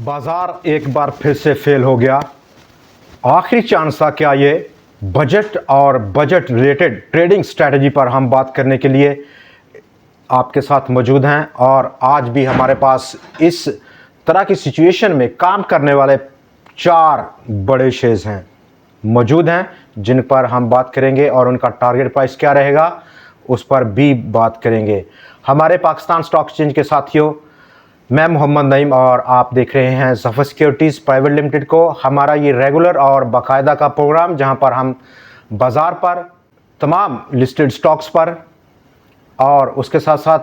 बाजार एक बार फिर से फेल हो गया। आखिरी चांस था क्या ये? बजट और बजट रिलेटेड ट्रेडिंग स्ट्रैटेजी पर हम बात करने के लिए आपके साथ मौजूद हैं और आज भी हमारे पास इस तरह की सिचुएशन में काम करने वाले 4 बड़े शेयर्स हैं मौजूद हैं जिन पर हम बात करेंगे और उनका टारगेट प्राइस क्या रहेगा उस पर भी बात करेंगे। हमारे पाकिस्तान स्टॉक एक्सचेंज के साथियों, मैं मोहम्मद नईम और आप देख रहे हैं ज़फ़र सिक्योरिटीज़ प्राइवेट लिमिटेड को। हमारा ये रेगुलर और बाकायदा का प्रोग्राम जहां पर हम बाज़ार पर तमाम लिस्टेड स्टॉक्स पर और उसके साथ साथ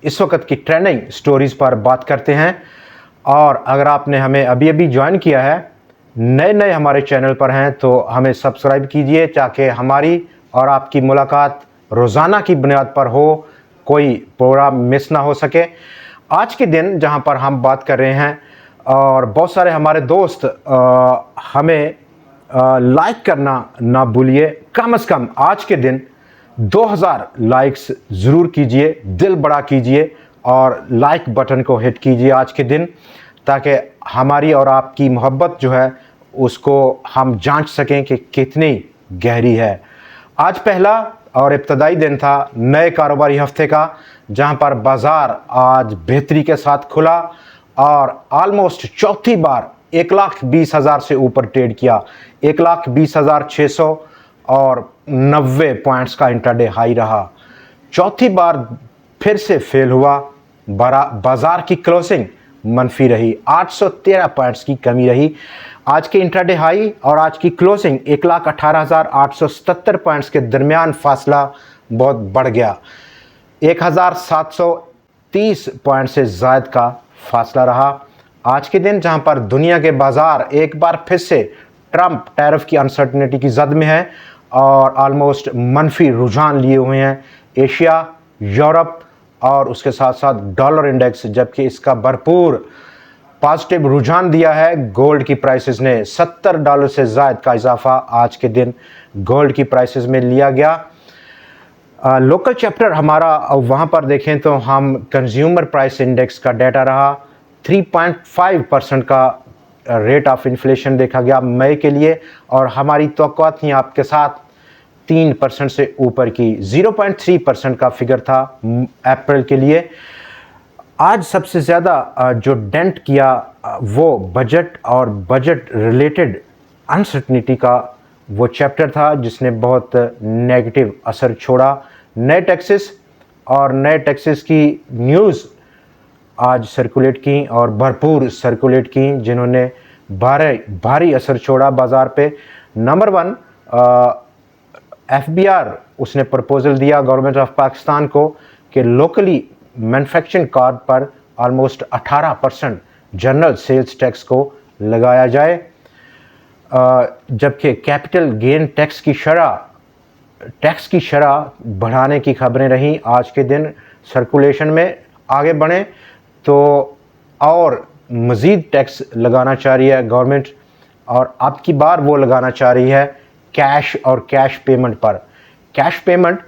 इस वक्त की ट्रेंडिंग स्टोरीज़ पर बात करते हैं। और अगर आपने हमें अभी अभी ज्वाइन किया है, नए हमारे चैनल पर हैं, तो हमें सब्सक्राइब कीजिए ताकि हमारी और आपकी मुलाकात रोज़ाना की बुनियाद पर हो, कोई प्रोग्राम मिस ना हो सके। आज के दिन जहां पर हम बात कर रहे हैं और बहुत सारे हमारे दोस्त हमें लाइक करना ना भूलिए। कम से कम आज के दिन 2000 लाइक्स ज़रूर कीजिए, दिल बड़ा कीजिए और लाइक बटन को हिट कीजिए आज के दिन, ताकि हमारी और आपकी मोहब्बत जो है उसको हम जांच सकें कि कितनी गहरी है। आज पहला और इब्तदाई दिन था नए कारोबारी हफ्ते का, जहां पर बाजार आज बेहतरी के साथ खुला और ऑलमोस्ट चौथी बार 1,20,000 से ऊपर ट्रेड किया। 1,20,600 और 90 पॉइंट्स का इंट्राडे हाई रहा। चौथी बार फिर से फेल हुआ। बाजार की क्लोजिंग मनफी रही, 813 पॉइंट्स की कमी रही। आज के इंट्राडे हाई और आज की क्लोजिंग 1,18,877 पॉइंट्स के दरमियान फासला बहुत बढ़ गया। 1,730 पॉइंट से ज़ायद का फासला रहा। आज के दिन जहां पर दुनिया के बाजार एक बार फिर से ट्रंप टैरिफ की अनसर्टेनिटी की जद में है और ऑलमोस्ट मनफी रुझान लिए हुए हैं एशिया, यूरोप और उसके साथ साथ डॉलर इंडेक्स, जबकि इसका भरपूर पॉजिटिव रुझान दिया है गोल्ड की प्राइसेस ने। $70 से ज़ायद का इजाफा आज के दिन गोल्ड की प्राइसेस में लिया गया। लोकल चैप्टर हमारा वहाँ पर देखें तो हम कंज्यूमर प्राइस इंडेक्स का डाटा रहा। 3.5% का रेट ऑफ इन्फ्लेशन देखा गया मई के लिए और हमारी तवक्कुआत थी आपके साथ 3% से ऊपर की। 0.3% का फिगर था अप्रैल के लिए। आज सबसे ज़्यादा जो डेंट किया वो बजट और बजट रिलेटेड अनसर्टनिटी का वो चैप्टर था जिसने बहुत नेगेटिव असर छोड़ा। नए टैक्सेस की न्यूज़ आज सर्कुलेट की और भरपूर सर्कुलेट की, जिन्होंने भारी असर छोड़ा बाज़ार पे। नंबर 1 FBR उसने प्रपोजल दिया गवर्नमेंट ऑफ पाकिस्तान को कि लोकली मैन्युफैक्चरिंग कार पर ऑलमोस्ट 18% जनरल सेल्स टैक्स को लगाया जाए, जबकि कैपिटल गेन टैक्स की शरह बढ़ाने की खबरें रहीं। आज के दिन सर्कुलेशन में आगे बढ़ें तो और मज़ीद टैक्स लगाना चाह रही है गवर्नमेंट, और अब की बार वो लगाना चाह रही है कैश और कैश पेमेंट पर। कैश पेमेंट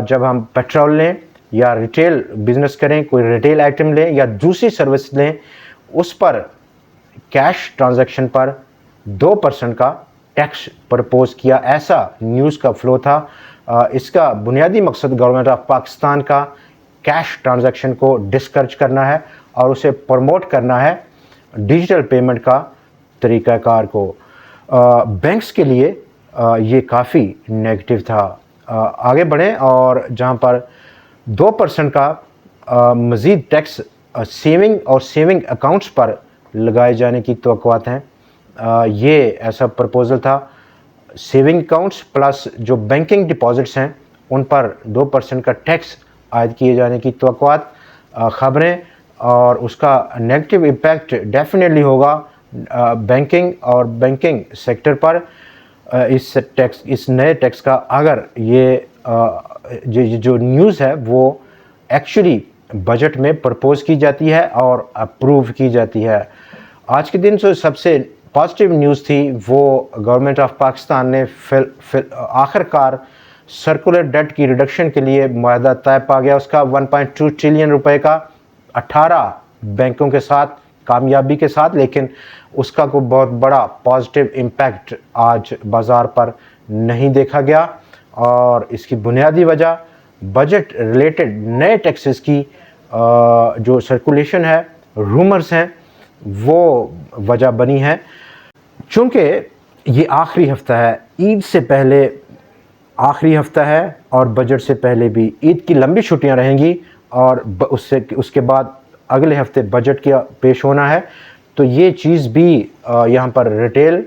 जब हम पेट्रोल लें या रिटेल बिजनेस करें, कोई रिटेल आइटम लें या दूसरी सर्विस लें, उस पर कैश ट्रांजैक्शन पर 2% का टैक्स प्रपोज किया। ऐसा न्यूज़ का फ्लो था। इसका बुनियादी मकसद गवर्नमेंट ऑफ पाकिस्तान का कैश ट्रांजैक्शन को डिस्करेज करना है और उसे प्रमोट करना है डिजिटल पेमेंट का तरीक़ाकार को। बैंक्स के लिए ये काफ़ी नेगेटिव था। आगे बढ़ें और जहाँ पर 2% का मज़ीद टैक्स सेविंग अकाउंट्स पर लगाए जाने की तवक्कुआत हैं। ये ऐसा प्रपोज़ल था। सेविंग अकाउंट्स प्लस जो बैंकिंग डिपॉजिट्स हैं उन पर 2% का टैक्स आयद किए जाने की तवक्कुआत ख़बरें, और उसका नेगेटिव इम्पैक्ट डेफिनेटली होगा बैंकिंग और बैंकिंग सेक्टर पर। इस नए टैक्स का अगर ये जो न्यूज़ है वो एक्चुअली बजट में प्रपोज की जाती है और अप्रूव की जाती है। आज के दिन जो सबसे पॉजिटिव न्यूज़ थी वो गवर्नमेंट ऑफ पाकिस्तान ने आखिरकार सर्कुलर डेट की रिडक्शन के लिए मुआहदा तय पा गया। उसका 1.2 ट्रिलियन रुपए का 18 बैंकों के साथ कामयाबी के साथ, लेकिन उसका कोई बहुत बड़ा पॉजिटिव इम्पैक्ट आज बाज़ार पर नहीं देखा गया। और इसकी बुनियादी वजह बजट रिलेटेड नए टैक्सेस की जो सर्कुलेशन है, रूमर्स हैं, वो वजह बनी है। चूँकि ये आखिरी हफ्ता है, ईद से पहले आखिरी हफ्ता है और बजट से पहले भी ईद की लंबी छुट्टियां रहेंगी और उसके बाद अगले हफ्ते बजट का पेश होना है। तो ये चीज़ भी यहाँ पर रिटेल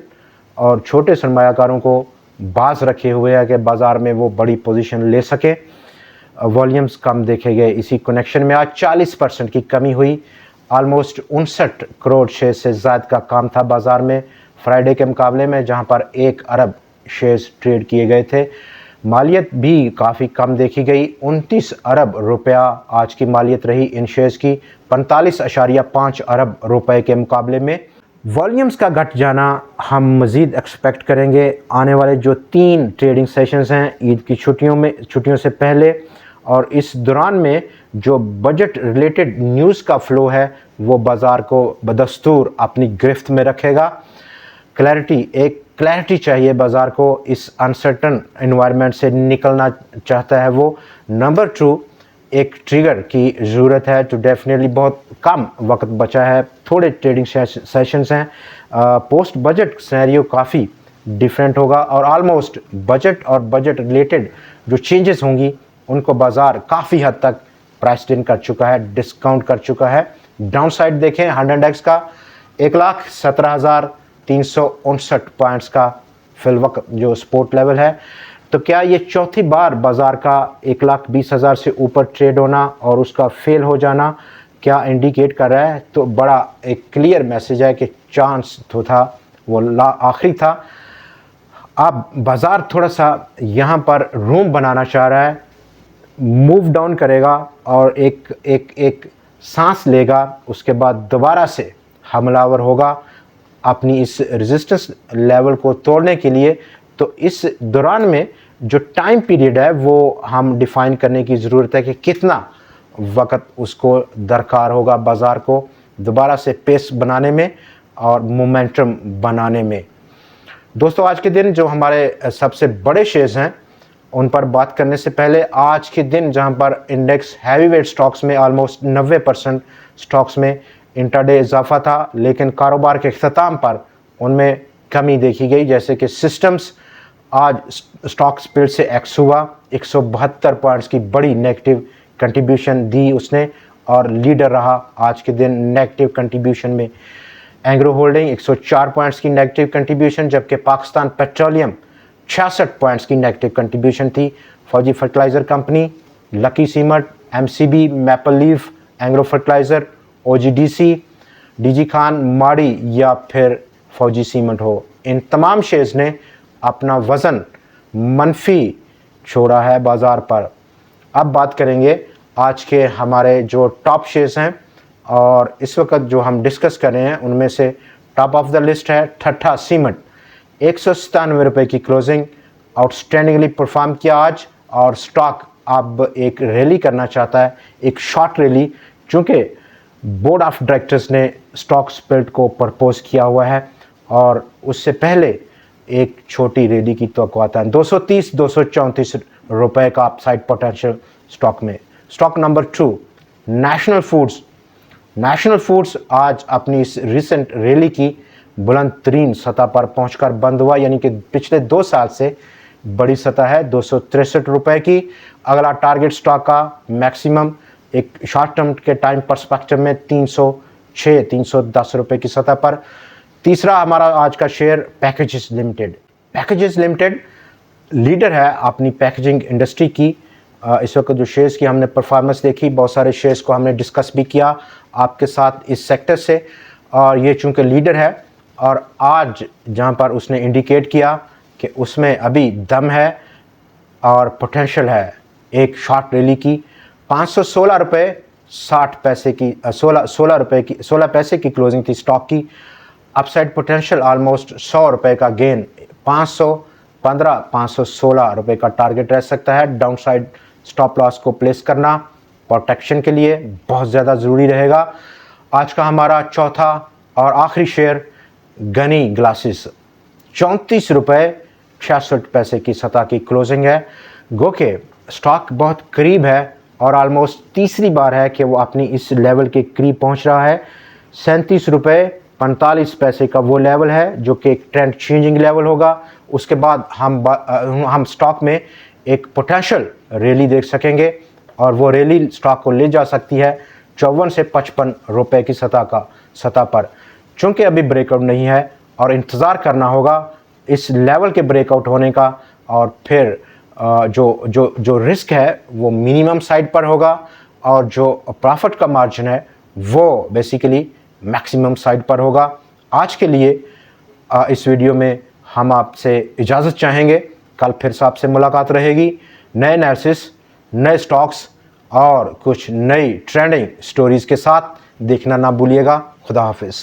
और छोटे सरमायाकारों को बाज रखे हुए है कि बाज़ार में वो बड़ी पोजीशन ले सकें। वॉल्यूम्स कम देखे गए। इसी कनेक्शन में आज 40% की कमी हुई। ऑलमोस्ट 59 करोड़ शेयर से ज़्यादा का काम था बाज़ार में फ्राइडे के मुकाबले में, जहां पर 1 अरब शेयर्स ट्रेड किए गए थे। मालियत भी काफ़ी कम देखी गई। 29 अरब रुपया आज की मालियत रही इन शेयर्स की, 45.5 अरब रुपए के मुकाबले में। वॉल्यूम्स का घट जाना हम मज़ीद एक्सपेक्ट करेंगे आने वाले जो 3 ट्रेडिंग सेशंस हैं ईद की छुट्टियों से पहले, और इस दौरान में जो बजट रिलेटेड न्यूज़ का फ़्लो है वो बाज़ार को बदस्तूर अपनी गिरफ्त में रखेगा। क्लैरिटी चाहिए बाज़ार को, इस अनसर्टन एनवायरनमेंट से निकलना चाहता है वो। नंबर 2, एक ट्रिगर की ज़रूरत है। तो डेफिनेटली बहुत कम वक्त बचा है, थोड़े ट्रेडिंग सेशंस हैं। पोस्ट बजट सिनेरियो काफ़ी डिफरेंट होगा और ऑलमोस्ट बजट और बजट रिलेटेड जो चेंजेस होंगी उनको बाज़ार काफ़ी हद तक प्राइस्ड इन कर चुका है, डिस्काउंट कर चुका है। डाउन साइड देखें 100 इंडेक्स का 1,17,359 पॉइंट्स का फिलवक्त जो सपोर्ट लेवल है। तो क्या ये चौथी बार बाज़ार का 1,20,000 से ऊपर ट्रेड होना और उसका फेल हो जाना क्या इंडिकेट कर रहा है? तो बड़ा एक क्लियर मैसेज है कि चांस तो था, वो आखिरी था। अब बाज़ार थोड़ा सा यहाँ पर रूम बनाना चाह रहा है, मूव डाउन करेगा और एक सांस लेगा, उसके बाद दोबारा से हमलावर होगा अपनी इस रेजिस्टेंस लेवल को तोड़ने के लिए। तो इस दौरान में जो टाइम पीरियड है वो हम डिफ़ाइन करने की ज़रूरत है कि कितना वक्त उसको दरकार होगा बाज़ार को दोबारा से पेस बनाने में और मोमेंटम बनाने में। दोस्तों, आज के दिन जो हमारे सबसे बड़े शेयर्स हैं उन पर बात करने से पहले, आज के दिन जहां पर इंडेक्स हैवीवेट स्टॉक्स में ऑलमोस्ट 90% स्टॉक्स में इंट्राडे इजाफा था, लेकिन कारोबार के अख्ताम पर उनमें कमी देखी गई। जैसे कि सिस्टम्स आज स्टॉक स्प्लिट से एक्स हुआ, 172 पॉइंट्स की बड़ी नेगेटिव कंट्रीब्यूशन दी उसने और लीडर रहा आज के दिन नेगेटिव कंट्रीब्यूशन में। एंग्रो होल्डिंग 104 पॉइंट्स की नेगेटिव कंट्रीब्यूशन, जबकि पाकिस्तान पेट्रोलियम 66 पॉइंट्स की नेगेटिव कंट्रीब्यूशन थी। फौजी fertiliser company, lucky cement, MCB, maple leaf, Engro fertiliser, OGDC, DG Khan, माड़ी या फिर फौजी सीमेंट हो, इन तमाम शेयर्स ने अपना वज़न मनफी छोड़ा है बाज़ार पर। अब बात करेंगे आज के हमारे जो टॉप शेयर्स हैं और इस वक्त जो हम डिस्कस कर रहे हैं उनमें से टॉप ऑफ द लिस्ट है ठट्ठा सीमेंट। 197 रुपये की क्लोजिंग, आउटस्टैंडिंगली परफॉर्म किया आज और स्टॉक अब एक रैली करना चाहता है, एक शॉर्ट रैली, चूँकि बोर्ड ऑफ डायरेक्टर्स ने स्टॉक स्प्लिट को प्रपोज किया हुआ है और उससे पहले एक छोटी रैली की तवक्कुआत है। 230-234 रुपये का अपसाइड पोटेंशियल स्टॉक में। स्टॉक नंबर 2 नेशनल फूड्स आज अपनी इस रिसेंट रैली की बुलंद तरीन सतह पर पहुंचकर बंद हुआ, यानी कि पिछले 2 साल से बड़ी सतह है 263 रुपये की। अगला टारगेट स्टॉक का मैक्सिमम एक शॉर्ट टर्म के टाइम पर्सपेक्टिव में 306-310 रुपये की सतह पर। तीसरा हमारा आज का शेयर पैकेजेस लिमिटेड लीडर है अपनी पैकेजिंग इंडस्ट्री की। इस वक्त जो शेयर्स की हमने परफॉर्मेंस देखी, बहुत सारे शेयर्स को हमने डिस्कस भी किया आपके साथ इस सेक्टर से, और ये चूँकि लीडर है और आज जहाँ पर उसने इंडिकेट किया कि उसमें अभी दम है और पोटेंशियल है एक शॉर्ट रैली की। 516 रुपये 60 पैसे की 16 पैसे की क्लोजिंग थी स्टॉक की। अपसाइड पोटेंशियल ऑलमोस्ट 100 रुपये का गेन, 516 रुपये का टारगेट रह सकता है। डाउन साइड स्टॉप लॉस को प्लेस करना प्रोटेक्शन के लिए बहुत ज़्यादा ज़रूरी रहेगा। आज का हमारा चौथा और आखिरी शेयर गनी ग्लासेस 34 रुपये 66 पैसे की सतह की क्लोजिंग है। गो के स्टॉक बहुत करीब है और ऑलमोस्ट तीसरी बार है कि वो अपनी इस लेवल के करीब पहुंच रहा है। 37 रुपये 45 पैसे का वो लेवल है जो कि एक ट्रेंड चेंजिंग लेवल होगा। उसके बाद हम स्टॉक में एक पोटेंशियल रैली देख सकेंगे और वो रैली स्टॉक को ले जा सकती है 54 से 55 रुपये की सतह पर। चूँकि अभी ब्रेकआउट नहीं है और इंतज़ार करना होगा इस लेवल के ब्रेकआउट होने का, और फिर जो रिस्क है वो मिनिमम साइड पर होगा और जो प्रॉफिट का मार्जिन है वो बेसिकली मैक्सिमम साइड पर होगा। आज के लिए इस वीडियो में हम आपसे इजाज़त चाहेंगे। कल फिर से आपसे मुलाकात रहेगी नए एनालिसिस, नए स्टॉक्स और कुछ नई ट्रेंडिंग स्टोरीज़ के साथ। देखना ना भूलिएगा। खुदा हाफिज़।